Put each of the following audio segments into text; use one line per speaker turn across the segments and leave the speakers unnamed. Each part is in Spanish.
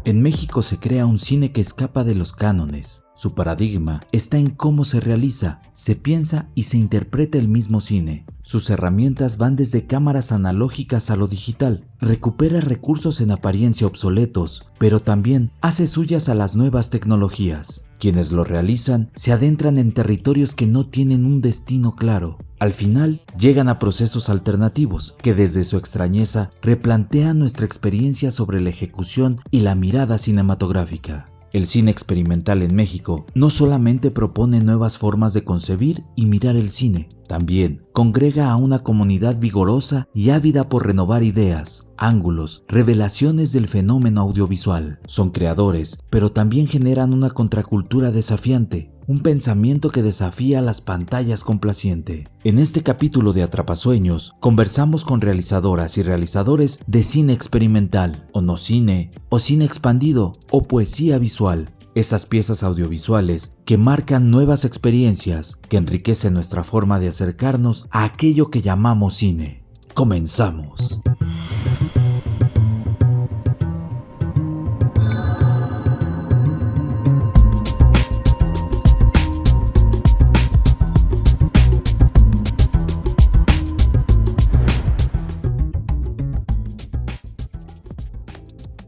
En México se crea un cine que escapa de los cánones. Su paradigma está en cómo se realiza, se piensa y se interpreta el mismo cine. Sus herramientas van desde cámaras analógicas a lo digital. Recupera recursos en apariencia obsoletos, pero también hace suyas a las nuevas tecnologías. Quienes lo realizan se adentran en territorios que no tienen un destino claro. Al final, llegan a procesos alternativos que desde su extrañeza replantean nuestra experiencia sobre la ejecución y la mirada cinematográfica. El cine experimental en México no solamente propone nuevas formas de concebir y mirar el cine, también congrega a una comunidad vigorosa y ávida por renovar ideas, ángulos, revelaciones del fenómeno audiovisual. Son creadores, pero también generan una contracultura desafiante, un pensamiento que desafía las pantallas complaciente. En este capítulo de Atrapasueños, conversamos con realizadoras y realizadores de cine experimental, o no cine, o cine expandido, o poesía visual. Esas piezas audiovisuales que marcan nuevas experiencias, que enriquecen nuestra forma de acercarnos a aquello que llamamos cine. ¡Comenzamos!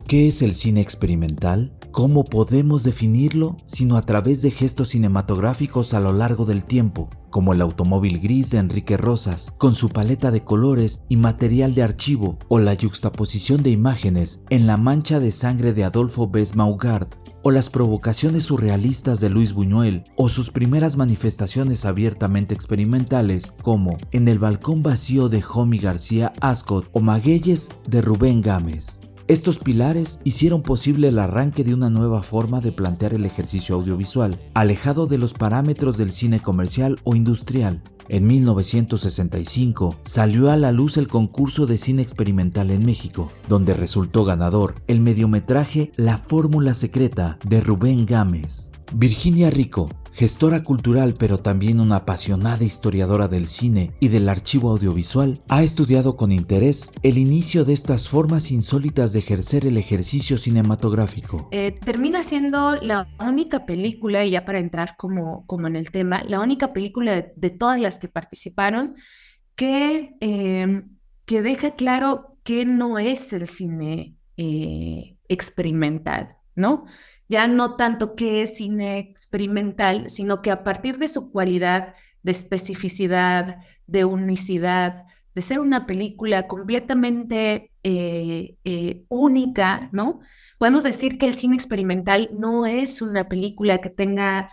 ¿Qué es el cine experimental? ¿Cómo podemos definirlo sino a través de gestos cinematográficos a lo largo del tiempo, como el automóvil gris de Enrique Rosas, con su paleta de colores y material de archivo, o la yuxtaposición de imágenes en La mancha de sangre de Adolfo Bess Maugard, o las provocaciones surrealistas de Luis Buñuel, o sus primeras manifestaciones abiertamente experimentales, como En el balcón vacío de Jomy García Ascot o Magueyes de Rubén Gámez? Estos pilares hicieron posible el arranque de una nueva forma de plantear el ejercicio audiovisual, alejado de los parámetros del cine comercial o industrial. En 1965 salió a la luz el concurso de cine experimental en México, donde resultó ganador el mediometraje La fórmula secreta de Rubén Gámez. Virginia Rico, gestora cultural pero también una apasionada historiadora del cine y del archivo audiovisual, ha estudiado con interés el inicio de estas formas insólitas de ejercer el ejercicio cinematográfico.
Termina siendo la única película, y ya para entrar como en el tema, la única película de todas las que participaron que deja claro que no es el cine experimental, ¿no? Ya no tanto que es cine experimental, sino que a partir de su cualidad de especificidad, de unicidad, de ser una película completamente única, ¿no? Podemos decir que el cine experimental no es una película que tenga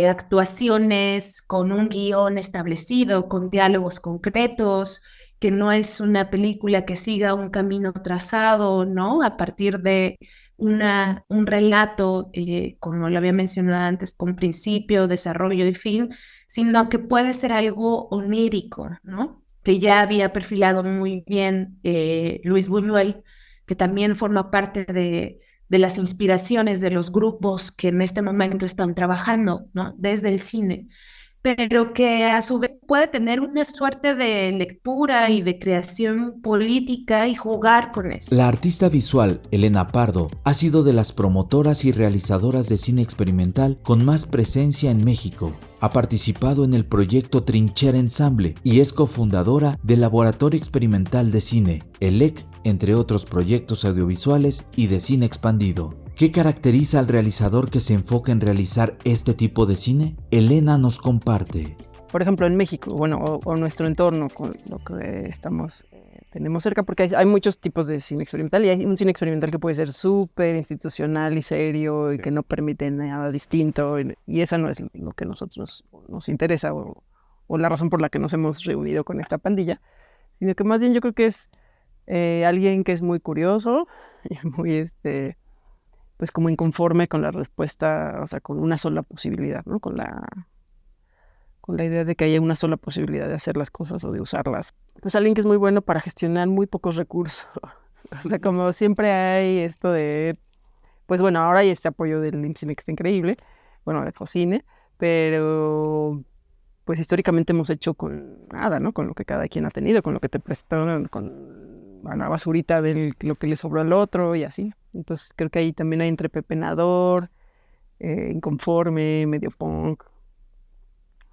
actuaciones con un guión establecido, con diálogos concretos, que no es una película que siga un camino trazado, ¿no? A partir de un relato, como lo había mencionado antes, con principio, desarrollo y fin, sino que puede ser algo onírico, ¿no? Que ya había perfilado muy bien Luis Buñuel, que también forma parte de las inspiraciones de los grupos que en este momento están trabajando, ¿no? Desde el cine, pero que a su vez puede tener una suerte de lectura y de creación política y jugar con eso.
La artista visual Elena Pardo ha sido de las promotoras y realizadoras de cine experimental con más presencia en México. Ha participado en el proyecto Trinchera Ensamble y es cofundadora del Laboratorio Experimental de Cine, ELEC, entre otros proyectos audiovisuales y de cine expandido. ¿Qué caracteriza al realizador que se enfoca en realizar este tipo de cine? Elena nos comparte.
Por ejemplo, en México, bueno, o nuestro entorno, con lo que tenemos cerca, porque hay muchos tipos de cine experimental, y hay un cine experimental que puede ser súper institucional y serio y que no permite nada distinto, y eso no es lo que a nosotros nos interesa o la razón por la que nos hemos reunido con esta pandilla, sino que más bien yo creo que es alguien que es muy curioso y muy pues como inconforme con la respuesta, o sea, con una sola posibilidad, ¿no? Con la idea de que haya una sola posibilidad de hacer las cosas o de usarlas. Pues alguien que es muy bueno para gestionar muy pocos recursos. O sea, como siempre hay esto de, pues bueno, ahora hay este apoyo del INCINE que está increíble, bueno, de Focine, pero pues históricamente hemos hecho con nada, ¿no? Con lo que cada quien ha tenido, con lo que te prestaron, con la basurita de lo que le sobró al otro y así. Entonces creo que ahí también hay entrepepenador, inconforme, medio punk.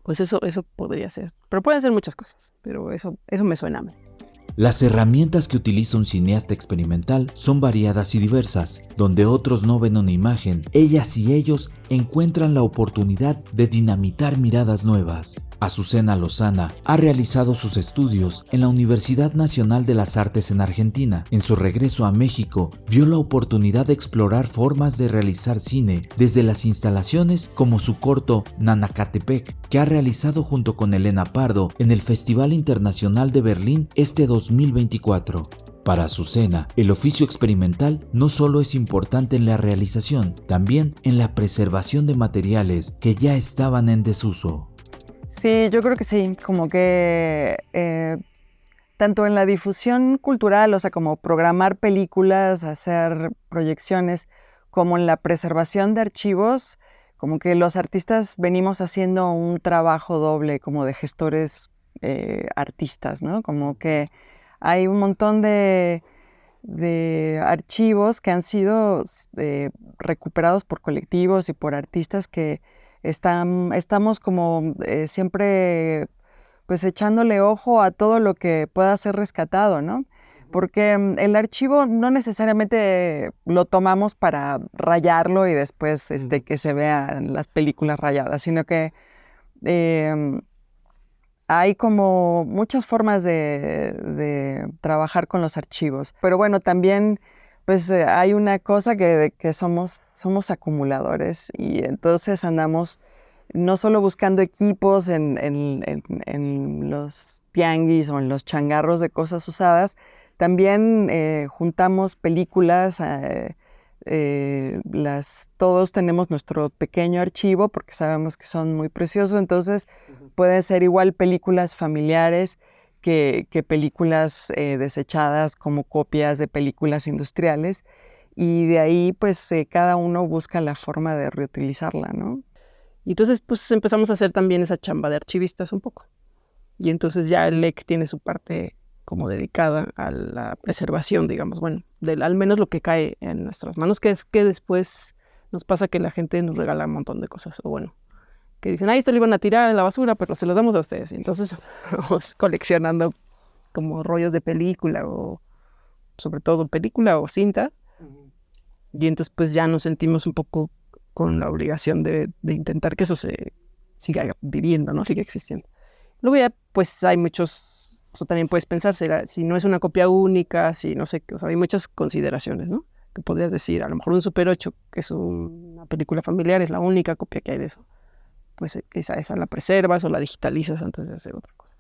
Pues eso podría ser. Pero pueden ser muchas cosas, pero eso me suena a mí.
Las herramientas que utiliza un cineasta experimental son variadas y diversas. Donde otros no ven una imagen, ellas y ellos encuentran la oportunidad de dinamitar miradas nuevas. Azucena Lozana ha realizado sus estudios en la Universidad Nacional de las Artes en Argentina. En su regreso a México, vio la oportunidad de explorar formas de realizar cine desde las instalaciones como su corto Nanacatepec, que ha realizado junto con Elena Pardo en el Festival Internacional de Berlín este 2024. Para Azucena, el oficio experimental no solo es importante en la realización, también en la preservación de materiales que ya estaban en desuso.
Sí, yo creo que sí, como que tanto en la difusión cultural, o sea, como programar películas, hacer proyecciones, como en la preservación de archivos, como que los artistas venimos haciendo un trabajo doble, como de gestores artistas, ¿no? Como que hay un montón de archivos que han sido recuperados por colectivos y por artistas que estamos como siempre pues echándole ojo a todo lo que pueda ser rescatado, ¿no? Porque el archivo no necesariamente lo tomamos para rayarlo y después que se vean las películas rayadas, sino que em, hay como muchas formas de trabajar con los archivos. Pero bueno, también pues hay una cosa que somos acumuladores y entonces andamos no solo buscando equipos en los tianguis o en los changarros de cosas usadas, también juntamos películas, todos tenemos nuestro pequeño archivo porque sabemos que son muy preciosos, entonces pueden ser igual películas familiares que películas desechadas como copias de películas industriales y de ahí pues cada uno busca la forma de reutilizarla, ¿no? Y entonces pues empezamos a hacer también esa chamba de archivistas un poco. Y entonces ya el LEC tiene su parte como dedicada a la preservación, digamos, bueno, al menos lo que cae en nuestras manos, que es que después nos pasa que la gente nos regala un montón de cosas, o bueno, que dicen, esto lo iban a tirar en la basura, pero se lo damos a ustedes. Y entonces vamos coleccionando como rollos de película, o sobre todo película o cintas, y entonces pues ya nos sentimos un poco con la obligación de intentar que eso se siga viviendo, ¿no? Siga existiendo. Luego ya, pues hay muchos, o sea, también puedes pensar, si no es una copia única, si no sé, o sea, hay muchas consideraciones, ¿no? Que podrías decir, a lo mejor un Super 8, que es una película familiar, es la única copia que hay de eso. Pues esa la preservas o la digitalizas antes de hacer otra cosa.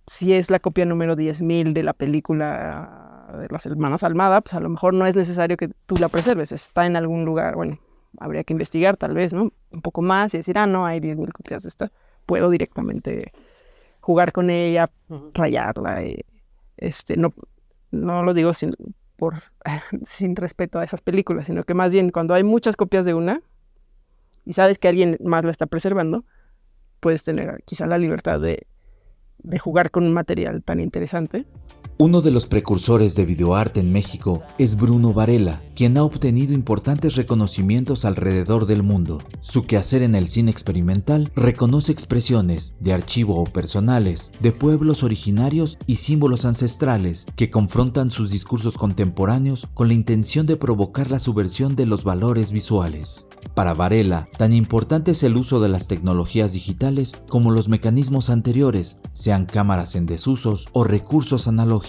Si es la copia número 10.000 de la película de las hermanas Almada, pues a lo mejor no es necesario que tú la preserves, está en algún lugar, bueno, habría que investigar tal vez, ¿no? Un poco más y decir, no, hay 10.000 copias de esta, puedo directamente jugar con ella, rayarla, no lo digo sin respeto a esas películas, sino que más bien cuando hay muchas copias de una y sabes que alguien más la está preservando, puedes tener quizá la libertad de jugar con un material tan interesante.
Uno de los precursores de videoarte en México es Bruno Varela, quien ha obtenido importantes reconocimientos alrededor del mundo. Su quehacer en el cine experimental reconoce expresiones de archivo o personales, de pueblos originarios y símbolos ancestrales que confrontan sus discursos contemporáneos con la intención de provocar la subversión de los valores visuales. Para Varela, tan importante es el uso de las tecnologías digitales como los mecanismos anteriores, sean cámaras en desusos o recursos analógicos.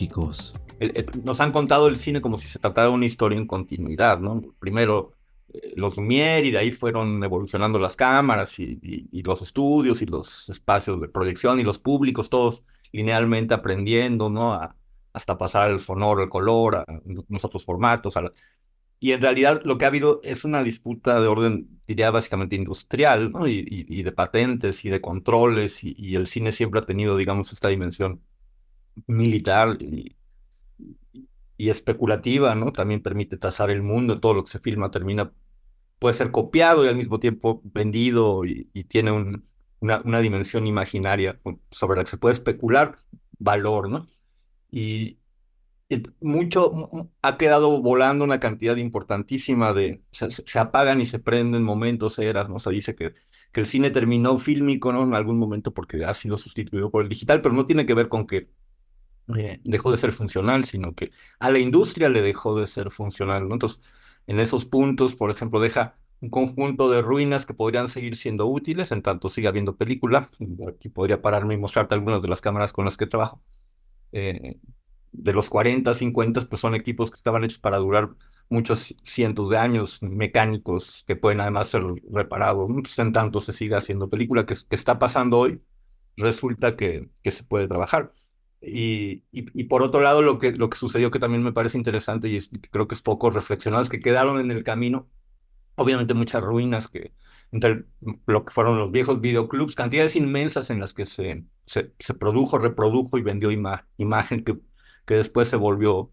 Nos han contado el cine como si se tratara de una historia en continuidad, ¿no? Primero los Lumière y de ahí fueron evolucionando las cámaras y los estudios y los espacios de proyección y los públicos, todos linealmente aprendiendo, ¿no? Hasta pasar al sonoro, al color, a los otros formatos, y en realidad lo que ha habido es una disputa de orden, diría básicamente industrial, ¿no? Y de patentes y de controles, y el cine siempre ha tenido, digamos, esta dimensión militar y especulativa, ¿no? También permite trazar el mundo, todo lo que se filma puede ser copiado y al mismo tiempo vendido y tiene una dimensión imaginaria sobre la que se puede especular valor, ¿no? Y Ha quedado volando una cantidad importantísima se apagan y se prenden momentos, eras, ¿no? Se dice que el cine terminó fílmico, ¿no? En algún momento porque ha sido sustituido por el digital, pero no tiene que ver con que dejó de ser funcional, sino que a la industria le dejó de ser funcional, ¿no? Entonces, en esos puntos, por ejemplo, deja un conjunto de ruinas que podrían seguir siendo útiles en tanto siga habiendo película. Aquí podría pararme y mostrarte algunas de las cámaras con las que trabajo. Eh, de los 40, 50, pues son equipos que estaban hechos para durar muchos cientos de años, mecánicos que pueden además ser reparados, ¿no? Entonces, en tanto se siga haciendo película que está pasando hoy, resulta que se puede trabajar. Y por otro lado, lo que sucedió que también me parece interesante que creo que es poco reflexionado, es que quedaron en el camino, obviamente muchas ruinas entre lo que fueron los viejos videoclubs, cantidades inmensas en las que se produjo, reprodujo y vendió imagen que después se volvió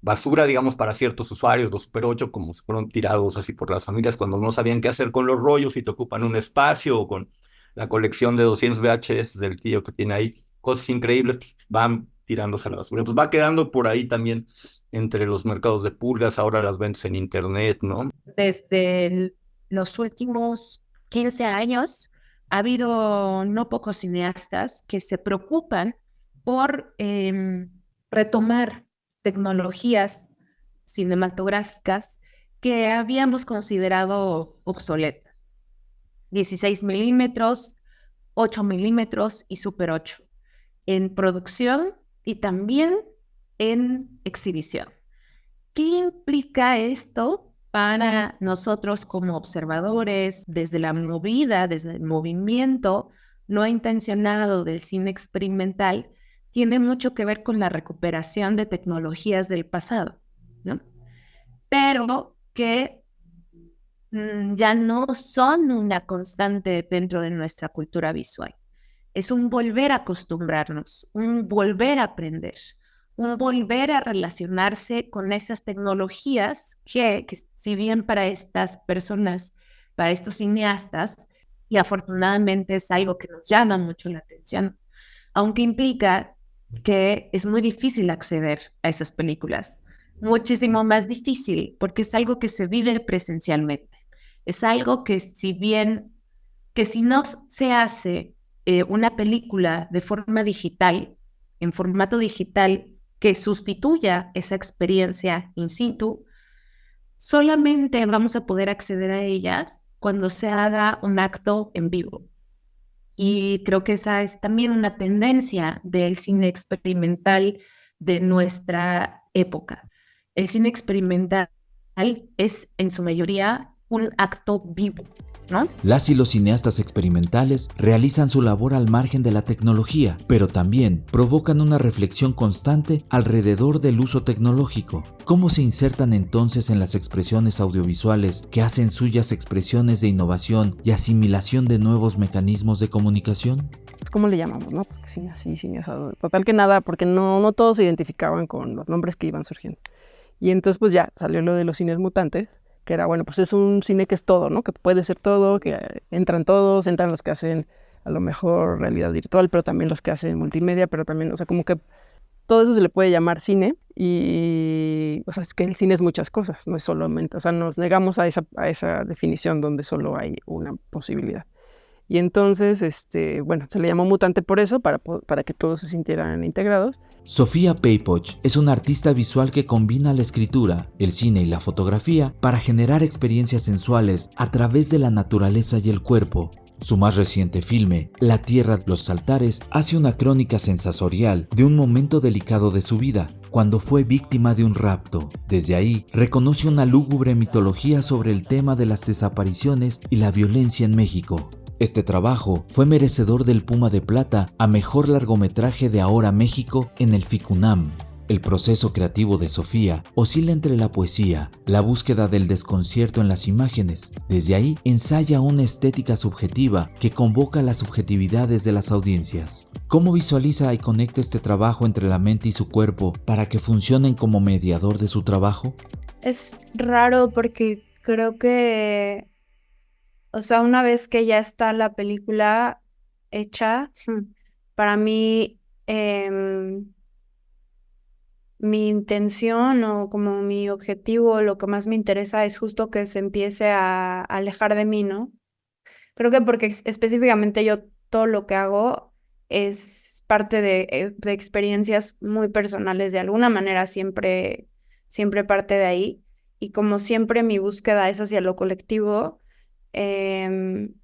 basura, digamos, para ciertos usuarios, los Super 8, como se fueron tirados así por las familias cuando no sabían qué hacer con los rollos y te ocupan un espacio, o con la colección de 200 VHS del tío que tiene ahí, cosas increíbles, pues, van tirándose a la basura. Entonces va quedando por ahí también entre los mercados de pulgas, ahora las vendes en internet, ¿no?
Desde los últimos 15 años ha habido no pocos cineastas que se preocupan por retomar tecnologías cinematográficas que habíamos considerado obsoletas. 16 milímetros, 8 milímetros y Super 8 en producción y también en exhibición. ¿Qué implica esto para nosotros como observadores desde la movida, desde el movimiento no intencionado del cine experimental? Tiene mucho que ver con la recuperación de tecnologías del pasado, ¿no? Pero que ya no son una constante dentro de nuestra cultura visual. Es un volver a acostumbrarnos, un volver a aprender, un volver a relacionarse con esas tecnologías que si bien para estas personas, para estos cineastas, y afortunadamente es algo que nos llama mucho la atención, aunque implica que es muy difícil acceder a esas películas, muchísimo más difícil, porque es algo que se vive presencialmente. Es algo que si no se hace una película de forma digital, en formato digital, que sustituya esa experiencia in situ, solamente vamos a poder acceder a ellas cuando se haga un acto en vivo. Y creo que esa es también una tendencia del cine experimental de nuestra época. El cine experimental es en su mayoría un acto vivo, ¿no?
Las y los cineastas experimentales realizan su labor al margen de la tecnología, pero también provocan una reflexión constante alrededor del uso tecnológico. ¿Cómo se insertan entonces en las expresiones audiovisuales que hacen suyas expresiones de innovación y asimilación de nuevos mecanismos de comunicación?
¿Cómo le llamamos, no? Porque cine así, cine asado. Total que nada, porque no todos se identificaban con los nombres que iban surgiendo. Y entonces pues ya salió lo de los cines mutantes, que era, bueno, pues es un cine que es todo, ¿no? Que puede ser todo, que entran todos, entran los que hacen a lo mejor realidad virtual, pero también los que hacen multimedia, pero también, o sea, como que todo eso se le puede llamar cine y, o sea, es que el cine es muchas cosas, no es solamente, o sea, nos negamos a esa definición donde solo hay una posibilidad. Y entonces, bueno, se le llamó mutante por eso, para que todos se sintieran integrados.
Sofía Peipoch es una artista visual que combina la escritura, el cine y la fotografía para generar experiencias sensuales a través de la naturaleza y el cuerpo. Su más reciente filme, La Tierra de los Altares, hace una crónica sensorial de un momento delicado de su vida, cuando fue víctima de un rapto. Desde ahí, reconoce una lúgubre mitología sobre el tema de las desapariciones y la violencia en México. Este trabajo fue merecedor del Puma de Plata a Mejor Largometraje de Ahora México en el FICUNAM. El proceso creativo de Sofía oscila entre la poesía, la búsqueda del desconcierto en las imágenes. Desde ahí ensaya una estética subjetiva que convoca las subjetividades de las audiencias. ¿Cómo visualiza y conecta este trabajo entre la mente y su cuerpo para que funcionen como mediador de su trabajo?
Es raro porque creo que, o sea, una vez que ya está la película hecha, para mí mi intención o como mi objetivo, lo que más me interesa es justo que se empiece a alejar de mí, ¿no? Creo que porque específicamente yo todo lo que hago es parte de experiencias muy personales, de alguna manera siempre parte de ahí. Y como siempre mi búsqueda es hacia lo colectivo, em,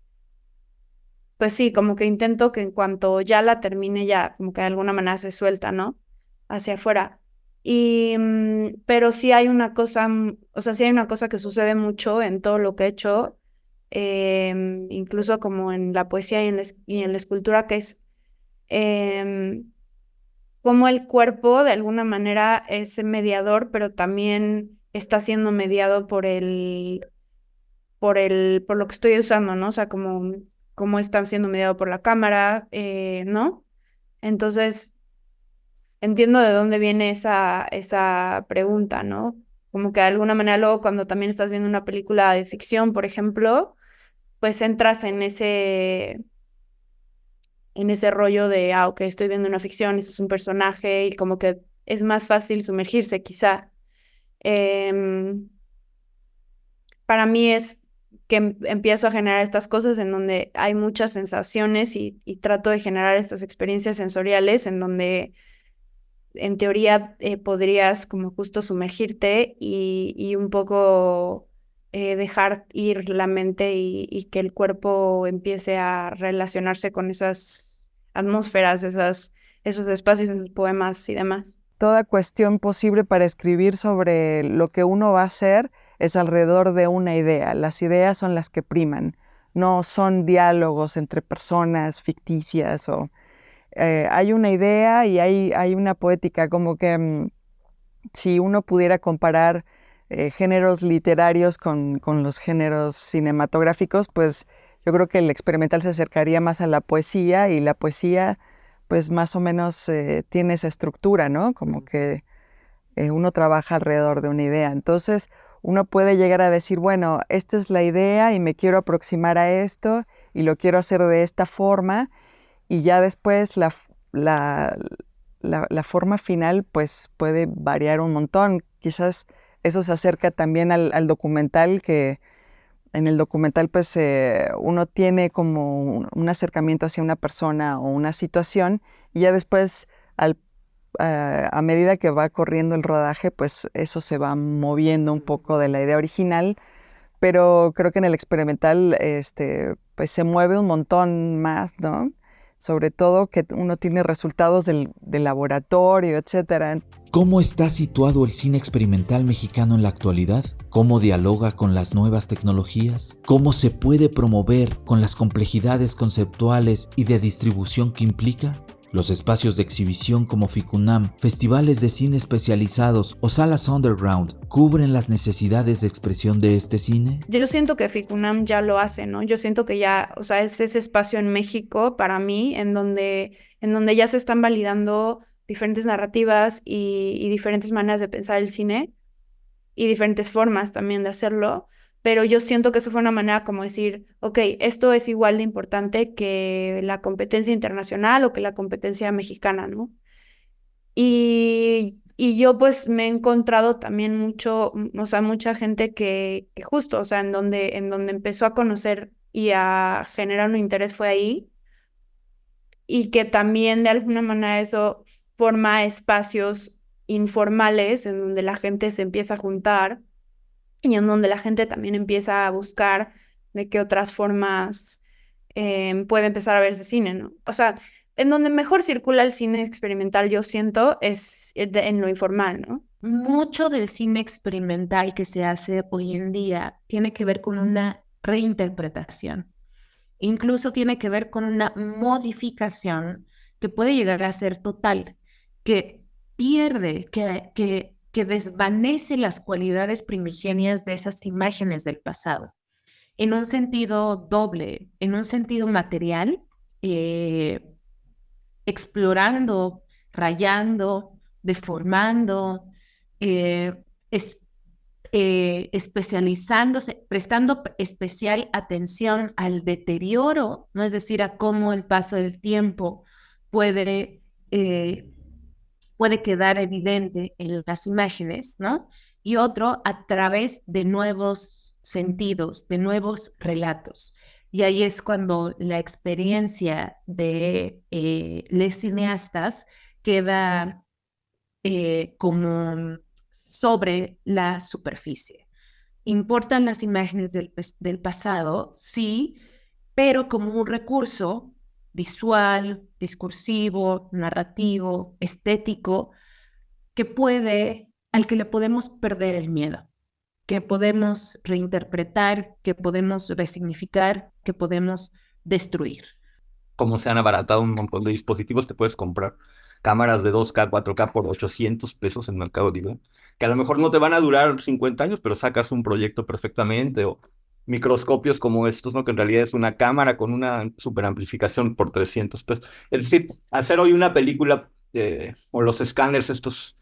pues sí, como que intento que en cuanto ya la termine, ya como que de alguna manera se suelta, ¿no? Hacia afuera. Pero sí hay una cosa, o sea, sí hay una cosa que sucede mucho en todo lo que he hecho, incluso como en la poesía y en la escultura, que es em, como el cuerpo de alguna manera es mediador, pero también está siendo mediado por lo que estoy usando, ¿no? O sea, como está siendo mediado por la cámara, ¿no? Entonces, entiendo de dónde viene esa pregunta, ¿no? Como que de alguna manera luego cuando también estás viendo una película de ficción, por ejemplo, pues entras en ese rollo de, ok, estoy viendo una ficción, eso es un personaje, y como que es más fácil sumergirse, quizá. Em, para mí es que empiezo a generar estas cosas en donde hay muchas sensaciones y trato de generar estas experiencias sensoriales en donde en teoría podrías como justo sumergirte y un poco dejar ir la mente y que el cuerpo empiece a relacionarse con esas atmósferas, esos espacios, esos poemas y demás.
Toda cuestión posible para escribir sobre lo que uno va a hacer es alrededor de una idea. Las ideas son las que priman, no son diálogos entre personas ficticias o hay una idea y hay una poética, como que si uno pudiera comparar géneros literarios con los géneros cinematográficos, pues yo creo que el experimental se acercaría más a la poesía y la poesía pues más o menos tiene esa estructura, ¿no? Como que uno trabaja alrededor de una idea. Entonces uno puede llegar a decir, bueno, esta es la idea y me quiero aproximar a esto y lo quiero hacer de esta forma y ya después la forma final pues puede variar un montón. Quizás eso se acerca también al documental, que en el documental pues uno tiene como un acercamiento hacia una persona o una situación y ya después a medida que va corriendo el rodaje pues eso se va moviendo un poco de la idea original, pero creo que en el experimental pues se mueve un montón más, ¿no? Sobre todo que uno tiene resultados del laboratorio, etcétera.
¿Cómo está situado el cine experimental mexicano en la actualidad? ¿Cómo dialoga con las nuevas tecnologías? ¿Cómo se puede promover con las complejidades conceptuales y de distribución que implica? Los espacios de exhibición como Ficunam, festivales de cine especializados o salas underground cubren las necesidades de expresión de este cine.
Yo siento que Ficunam ya lo hace, ¿no? Yo siento que ya, o sea, es ese espacio en México para mí en donde ya se están validando diferentes narrativas y diferentes maneras de pensar el cine y diferentes formas también de hacerlo, pero yo siento que eso fue una manera como decir, ok, esto es igual de importante que la competencia internacional o que la competencia mexicana, ¿no? Y yo pues me he encontrado también o sea, mucha gente que justo, o sea, en donde empezó a conocer y a generar un interés fue ahí, y que también de alguna manera eso forma espacios informales en donde la gente se empieza a juntar y en donde la gente también empieza a buscar de qué otras formas puede empezar a verse cine, ¿no? O sea, en donde mejor circula el cine experimental, yo siento, es en lo informal, ¿no?
Mucho del cine experimental que se hace hoy en día tiene que ver con una reinterpretación. Incluso tiene que ver con una modificación que puede llegar a ser total, que pierde, que desvanece las cualidades primigenias de esas imágenes del pasado, en un sentido doble, en un sentido material, eh, explorando, rayando, deformando, eh, es, especializándose, prestando especial atención al deterioro, ¿no? Es decir, a cómo el paso del tiempo puede puede quedar evidente en las imágenes, ¿no? Y otro a través de nuevos sentidos, de nuevos relatos. Y ahí es cuando la experiencia de los cineastas queda como sobre la superficie. Importan las imágenes del pasado, sí, pero como un recurso visual, discursivo, narrativo, estético, al que le podemos perder el miedo, que podemos reinterpretar, que podemos resignificar, que podemos destruir.
Como se han abaratado un montón de dispositivos, te puedes comprar cámaras de 2K, 4K por 800 pesos en Mercado Libre, que a lo mejor no te van a durar 50 años, pero sacas un proyecto perfectamente, o microscopios como estos, ¿no? Que en realidad es una cámara con una superamplificación por 300 pesos. Es decir, hacer hoy una película, o los escáneres estos,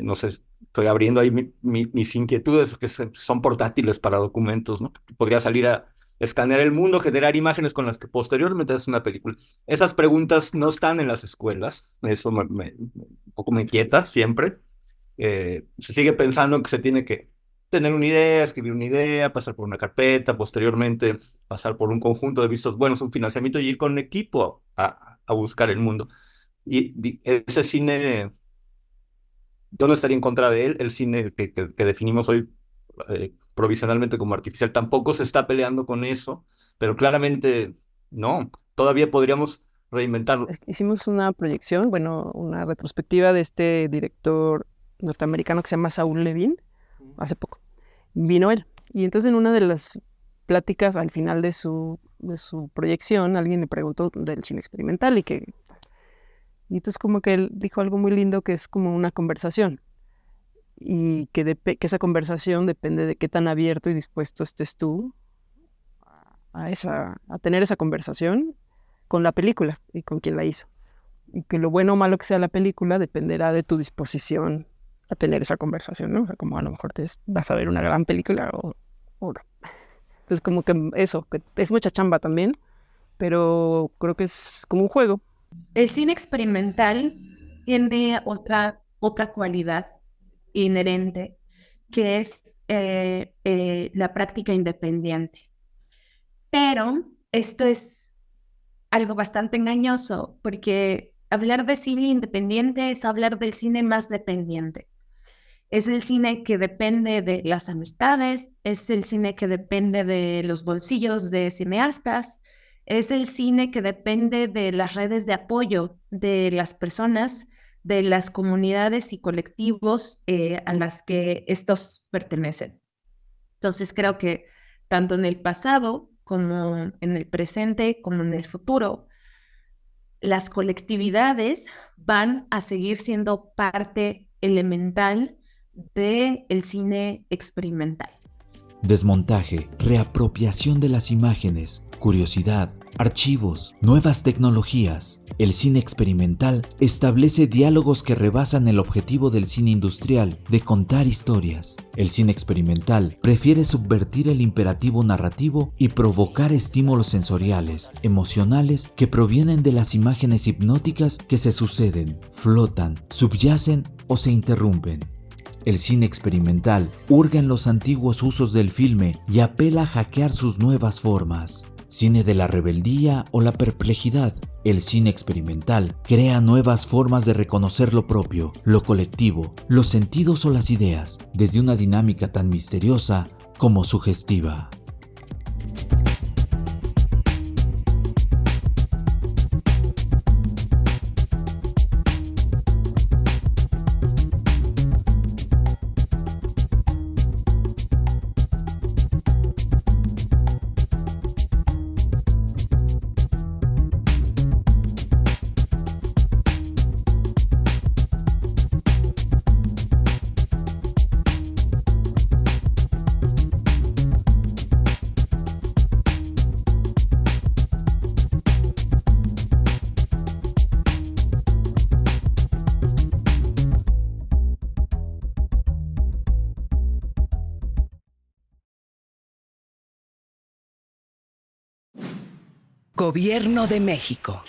no sé, estoy abriendo ahí mis inquietudes, que son portátiles para documentos, ¿no? Podría salir a escanear el mundo, generar imágenes con las que posteriormente haces una película. Esas preguntas no están en las escuelas, eso un poco me inquieta siempre. Se sigue pensando que se tiene que tener una idea, escribir una idea, pasar por una carpeta, posteriormente pasar por un conjunto de vistos buenos, un financiamiento y ir con un equipo a buscar el mundo. Y ese cine, yo no estaría en contra de él, el cine que definimos hoy provisionalmente como artificial tampoco se está peleando con eso, pero claramente no, todavía podríamos reinventarlo.
Hicimos una proyección, bueno, una retrospectiva de este director norteamericano que se llama Saul Levin, hace poco. Vino él, y entonces en una de las pláticas al final de su proyección, alguien le preguntó del cine experimental y entonces como que él dijo algo muy lindo que es como una conversación, y que esa conversación depende de qué tan abierto y dispuesto estés tú a tener esa conversación con la película y con quien la hizo. Y que lo bueno o malo que sea la película dependerá de tu disposición a tener esa conversación, ¿no? O sea, como a lo mejor vas a ver una gran película o no. Entonces como que eso, que es mucha chamba también, pero creo que es como un juego.
El cine experimental tiene otra cualidad inherente, que es la práctica independiente. Pero esto es algo bastante engañoso, porque hablar de cine independiente es hablar del cine más dependiente. Es el cine que depende de las amistades, es el cine que depende de los bolsillos de cineastas, es el cine que depende de las redes de apoyo de las personas, de las comunidades y colectivos a las que estos pertenecen. Entonces creo que tanto en el pasado como en el presente, como en el futuro, las colectividades van a seguir siendo parte elemental del cine experimental.
Desmontaje, reapropiación de las imágenes, curiosidad, archivos, nuevas tecnologías. El cine experimental establece diálogos que rebasan el objetivo del cine industrial de contar historias. El cine experimental prefiere subvertir el imperativo narrativo y provocar estímulos sensoriales, emocionales que provienen de las imágenes hipnóticas que se suceden, flotan, subyacen o se interrumpen. El cine experimental hurga en los antiguos usos del filme y apela a hackear sus nuevas formas. Cine de la rebeldía o la perplejidad. El cine experimental crea nuevas formas de reconocer lo propio, lo colectivo, los sentidos o las ideas, desde una dinámica tan misteriosa como sugestiva.
Gobierno de México.